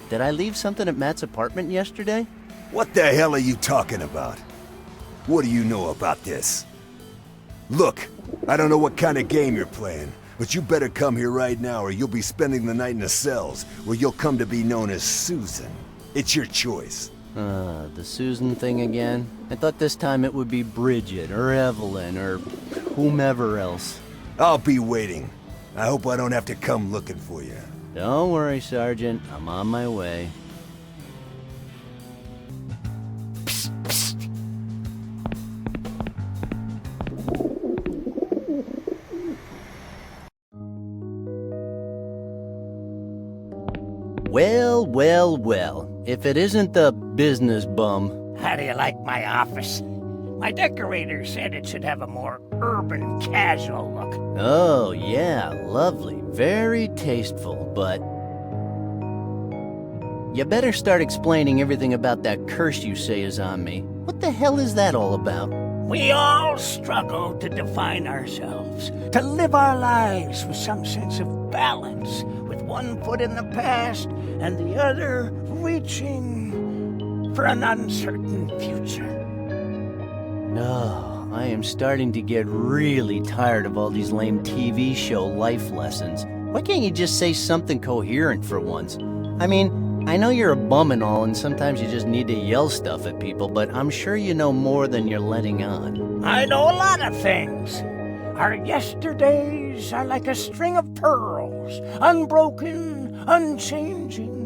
did I leave something at Matt's apartment yesterday? What the hell are you talking about? What do you know about this? Look, I don't know what kind of game you're playing, but you better come here right now or you'll be spending the night in the cells, where you'll come to be known as Susan. It's your choice. The Susan thing again? I thought this time it would be Bridget, or Evelyn, or whomever else. I'll be waiting. I hope I don't have to come looking for you. Don't worry, Sergeant. I'm on my way. Psst, psst. Well, well, well. If it isn't the business bum. How do you like my office? My decorator said it should have a more urban, casual look. Oh, yeah, lovely. Very tasteful, but... You better start explaining everything about that curse you say is on me. What the hell is that all about? We all struggle to define ourselves, to live our lives with some sense of balance, with one foot in the past and the other reaching for an uncertain future. No, I am starting to get really tired of all these lame TV show life lessons. Why can't you just say something coherent for once? I mean, I know you're a bum and all, and sometimes you just need to yell stuff at people, but I'm sure you know more than you're letting on. I know a lot of things. Our yesterdays are like a string of pearls, unbroken, unchanging.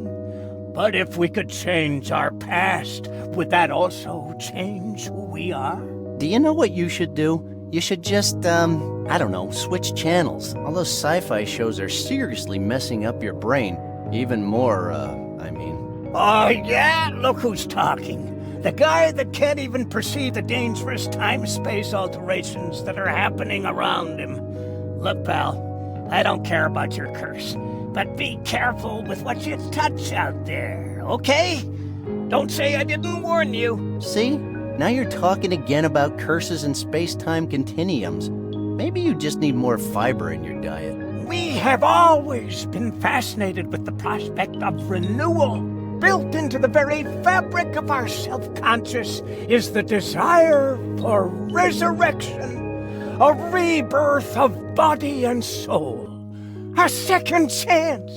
But if we could change our past, would that also change who we are? Do you know what you should do? You should just, I don't know, switch channels. All those sci-fi shows are seriously messing up your brain. Even more, Oh, yeah? Look who's talking. The guy that can't even perceive the dangerous time-space alterations that are happening around him. Look, pal, I don't care about your curse, but be careful with what you touch out there, okay? Don't say I didn't warn you. See? Now you're talking again about curses and space-time continuums. Maybe you just need more fiber in your diet. We have always been fascinated with the prospect of renewal. Built into the very fabric of our self-conscious is the desire for resurrection, a rebirth of body and soul, a second chance.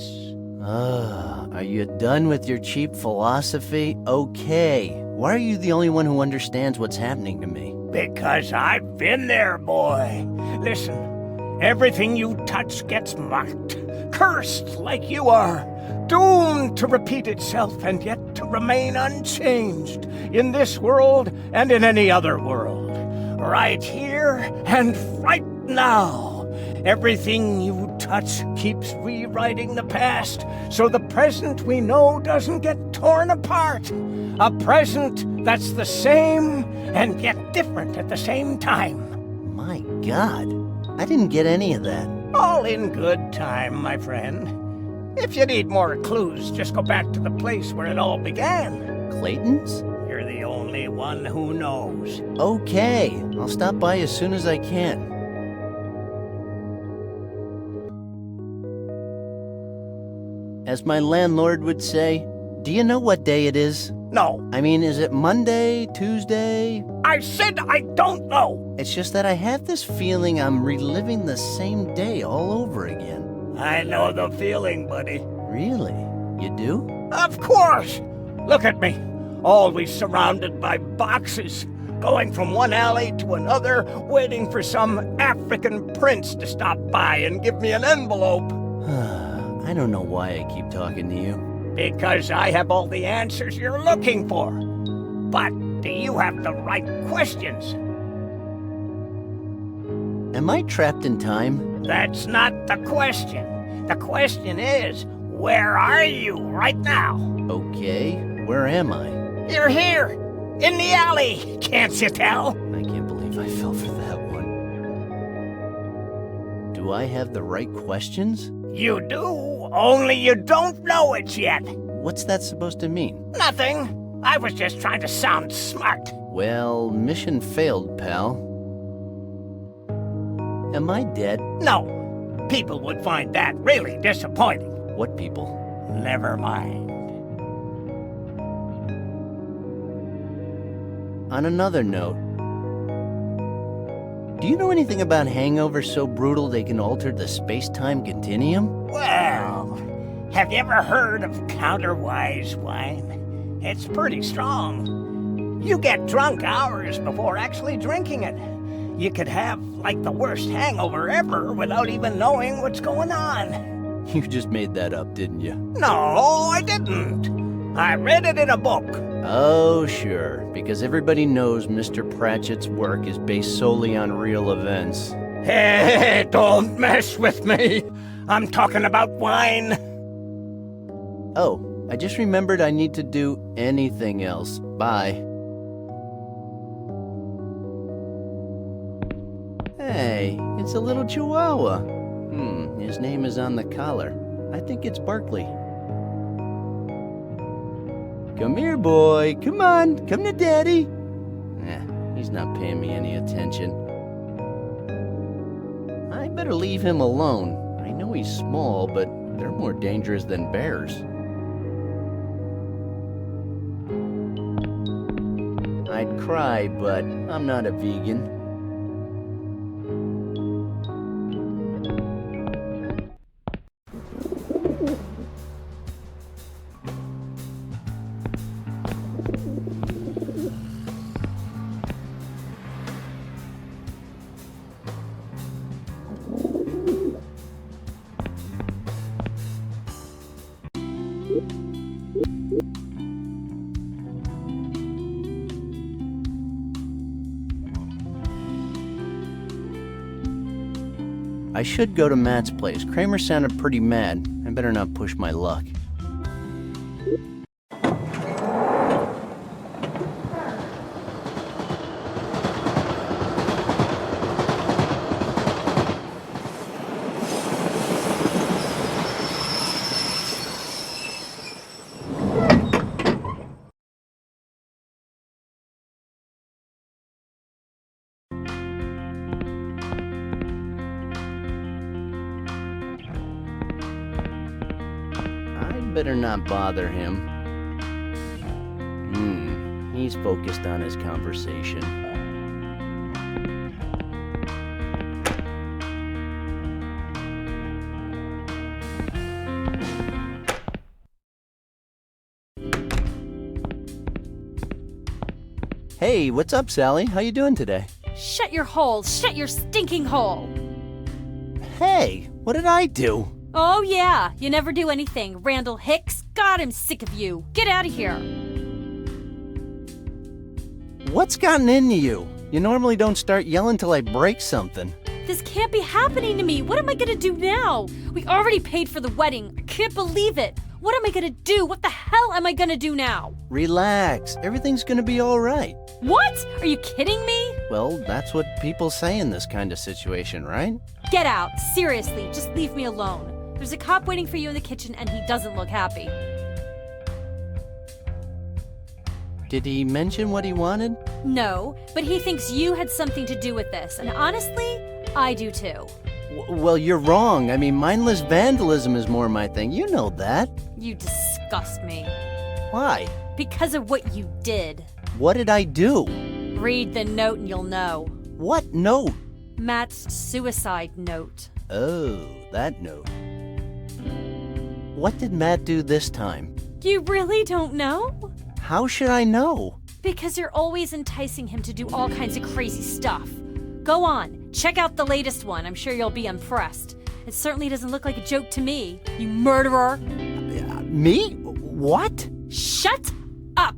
Are you done with your cheap philosophy? Okay. Why are you the only one who understands what's happening to me? Because I've been there, boy. Listen, everything you touch gets marked, cursed like you are. Doomed to repeat itself and yet to remain unchanged in this world and in any other world. Right here and right now. Everything you touch keeps rewriting the past, so the present we know doesn't get torn apart. A present that's the same and yet different at the same time. My God, I didn't get any of that. All in good time, my friend. If you need more clues, just go back to the place where it all began. Clayton's? You're the only one who knows. Okay, I'll stop by as soon as I can. As my landlord would say, do you know what day it is? No. I mean, is it Monday, Tuesday? I said I don't know. It's just that I have this feeling I'm reliving the same day all over again. I know the feeling, buddy. Really? You do? Of course! Look at me, always surrounded by boxes, going from one alley to another, waiting for some African prince to stop by and give me an envelope. I don't know why I keep talking to you. Because I have all the answers you're looking for. But do you have the right questions? Am I trapped in time? That's not the question. The question is, where are you right now? Okay, where am I? You're here, in the alley, can't you tell? I can't believe I fell for that one. Do I have the right questions? You do, only you don't know it yet. What's that supposed to mean? Nothing. I was just trying to sound smart. Well, mission failed, pal. Am I dead? No. People would find that really disappointing. What people? Never mind. on another note, do you know anything about hangovers so brutal they can alter the space-time continuum? Well, have you ever heard of counterwise wine? It's pretty strong. You get drunk hours before actually drinking it. You could have, like, the worst hangover ever without even knowing what's going on. You just made that up, didn't you? No, I didn't. I read it in a book. Oh, sure, because everybody knows Mr. Pratchett's work is based solely on real events. Hey, don't mess with me. I'm talking about wine. Oh, I just remembered I need to do anything else. Bye. Hey, it's a little chihuahua. His name is on the collar. I think it's Barkley. Come here, boy. Come on. Come to Daddy. He's not paying me any attention. I better leave him alone. I know he's small, but they're more dangerous than bears. I'd cry, but I'm not a vegan. I should go to Matt's place. Kramer sounded pretty mad. I better not push my luck. Better not bother him. He's focused on his conversation. Hey, what's up, Sally? How you doing today? Shut your hole! Shut your stinking hole! Hey, what did I do? Oh yeah, you never do anything. Randal Hicks, God, I'm sick of you. Get out of here. What's gotten into you? You normally don't start yelling till I break something. This can't be happening to me. What am I gonna do now? We already paid for the wedding. I can't believe it. What am I gonna do? What the hell am I gonna do now? Relax. Everything's gonna be all right. What? Are you kidding me? Well, that's what people say in this kind of situation, right? Get out. Seriously, just leave me alone. There's a cop waiting for you in the kitchen and he doesn't look happy. Did he mention what he wanted? No, but he thinks you had something to do with this, and honestly, I do too. Well, you're wrong. I mean, mindless vandalism is more my thing. You know that. You disgust me. Why? Because of what you did. What did I do? Read the note and you'll know. What note? Matt's suicide note. Oh, that note. What did Matt do this time? You really don't know? How should I know? Because you're always enticing him to do all kinds of crazy stuff. Go on, check out the latest one. I'm sure you'll be impressed. It certainly doesn't look like a joke to me, you murderer. Me? What? Shut up!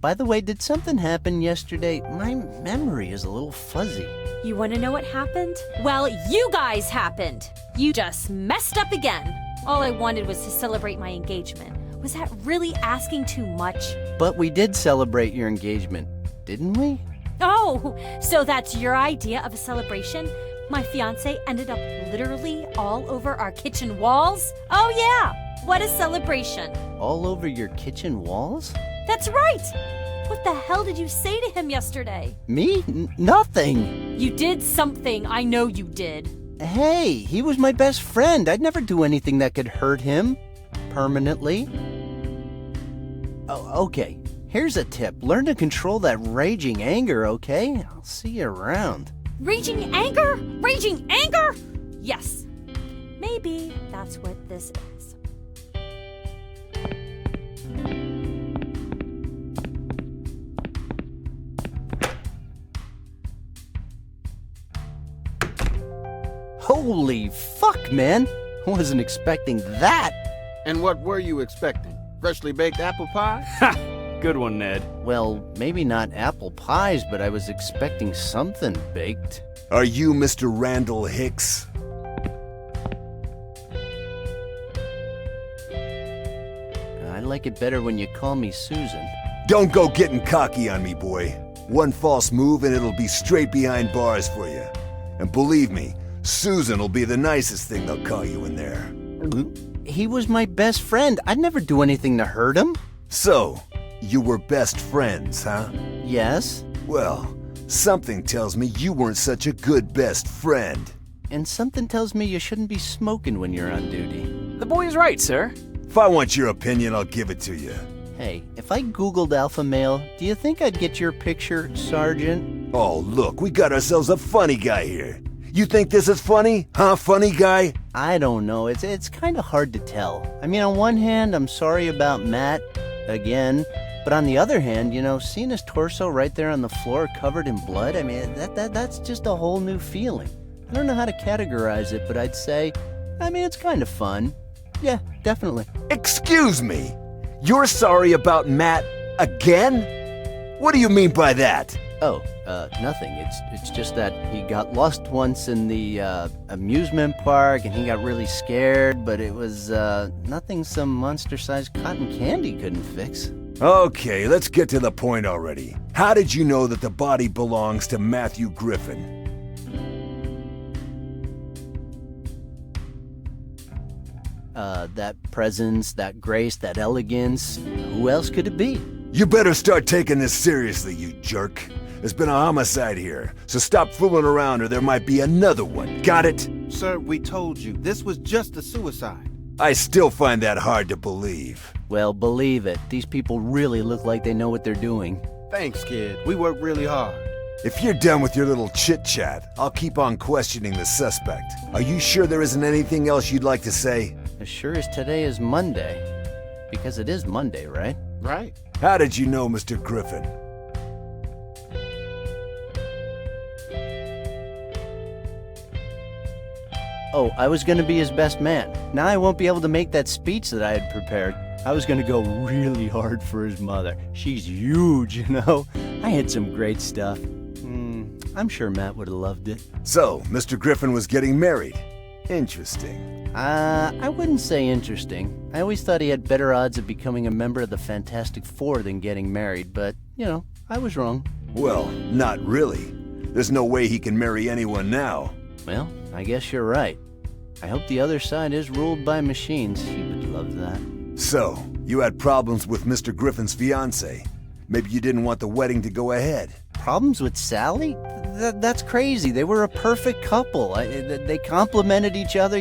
By the way, did something happen yesterday? My memory is a little fuzzy. You want to know what happened? Well, you guys happened. You just messed up again. All I wanted was to celebrate my engagement. Was that really asking too much? But we did celebrate your engagement, didn't we? Oh, so that's your idea of a celebration? My fiancé ended up literally all over our kitchen walls? Oh yeah, what a celebration. All over your kitchen walls? That's right. What the hell did you say to him yesterday? Me? Nothing. You did something, I know you did. Hey, he was my best friend. I'd never do anything that could hurt him. Permanently. Oh, okay. Here's a tip. Learn to control that raging anger, okay? I'll see you around. Raging anger? Raging anger? Yes. Maybe that's what this is. Holy fuck, man. I wasn't expecting that. And what were you expecting? Freshly baked apple pie? Ha! Good one, Ned. Well, maybe not apple pies, but I was expecting something baked. Are you Mr. Randal Hicks? I like it better when you call me Susan. Don't go getting cocky on me, boy. One false move and it'll be straight behind bars for you. And believe me, Susan will be the nicest thing they'll call you in there. He was my best friend. I'd never do anything to hurt him. So, you were best friends, huh? Yes, Well, something tells me you weren't such a good best friend. and something tells me you shouldn't be smoking when you're on duty. The boy is right, sir. If I want your opinion, I'll give it to you. Hey, if I Googled alpha male, do you think I'd get your picture, Sergeant? Oh, look, we got ourselves a funny guy here. You think this is funny? Huh, funny guy? I don't know. It's kind of hard to tell. I mean, on one hand, I'm sorry about Matt, again. But on the other hand, seeing his torso right there on the floor covered in blood, I mean, that's just a whole new feeling. I don't know how to categorize it, but I'd say, it's kind of fun. Yeah, definitely. Excuse me? You're sorry about Matt again? What do you mean by that? Oh, nothing. It's just that he got lost once in the amusement park and he got really scared, but it was nothing some monster-sized cotton candy couldn't fix. Okay, let's get to the point already. How did you know that the body belongs to Matthew Griffin? That presence, that grace, that elegance. Who else could it be? You better start taking this seriously, you jerk. There's been a homicide here, so stop fooling around or there might be another one. Got it? Sir, we told you, this was just a suicide. I still find that hard to believe. Well, believe it. These people really look like they know what they're doing. Thanks, kid. We worked really hard. If you're done with your little chit-chat, I'll keep on questioning the suspect. Are you sure there isn't anything else you'd like to say? As sure as today is Monday. Because it is Monday, right? Right. How did you know Mr. Griffin? Oh, I was going to be his best man. Now I won't be able to make that speech that I had prepared. I was going to go really hard for his mother. She's huge, I had some great stuff. I'm sure Matt would have loved it. So, Mr. Griffin was getting married. Interesting. I wouldn't say interesting. I always thought he had better odds of becoming a member of the Fantastic Four than getting married, but, I was wrong. Well, not really. There's no way he can marry anyone now. Well, I guess you're right. I hope the other side is ruled by machines. He would love that. So, you had problems with Mr. Griffin's fiancée. Maybe you didn't want the wedding to go ahead. Problems with Sally? That's crazy. They were a perfect couple. They complimented each other,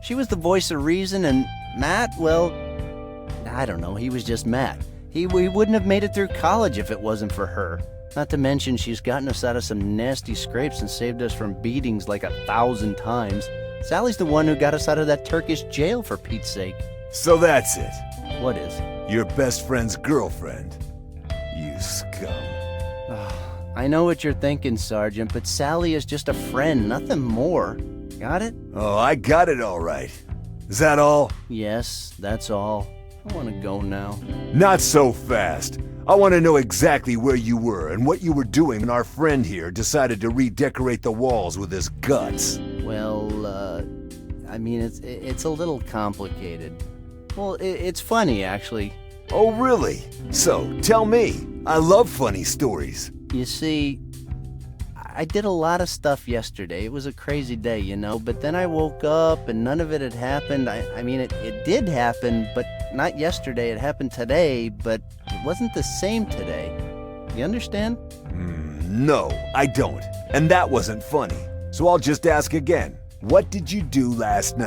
She was the voice of reason, and Matt, well, I don't know. He was just Matt. He wouldn't have made it through college if it wasn't for her. Not to mention, she's gotten us out of some nasty scrapes and saved us from beatings like 1,000 times. Sally's the one who got us out of that Turkish jail, for Pete's sake. So that's it. What is? Your best friend's girlfriend. You scum. I know what you're thinking, Sergeant, but Sally is just a friend, nothing more. Got it? Oh, I got it all right. Is that all? Yes, that's all. I want to go now. Not so fast. I want to know exactly where you were and what you were doing when our friend here decided to redecorate the walls with his guts. Well, it's a little complicated. Well, it's funny, actually. Oh, really? So, tell me. I love funny stories. You see, I did a lot of stuff yesterday. It was a crazy day, but then I woke up and none of it had happened. It did happen, but not yesterday. It happened today, but it wasn't the same today. You understand? No, I don't. And that wasn't funny. So I'll just ask again. What did you do last night?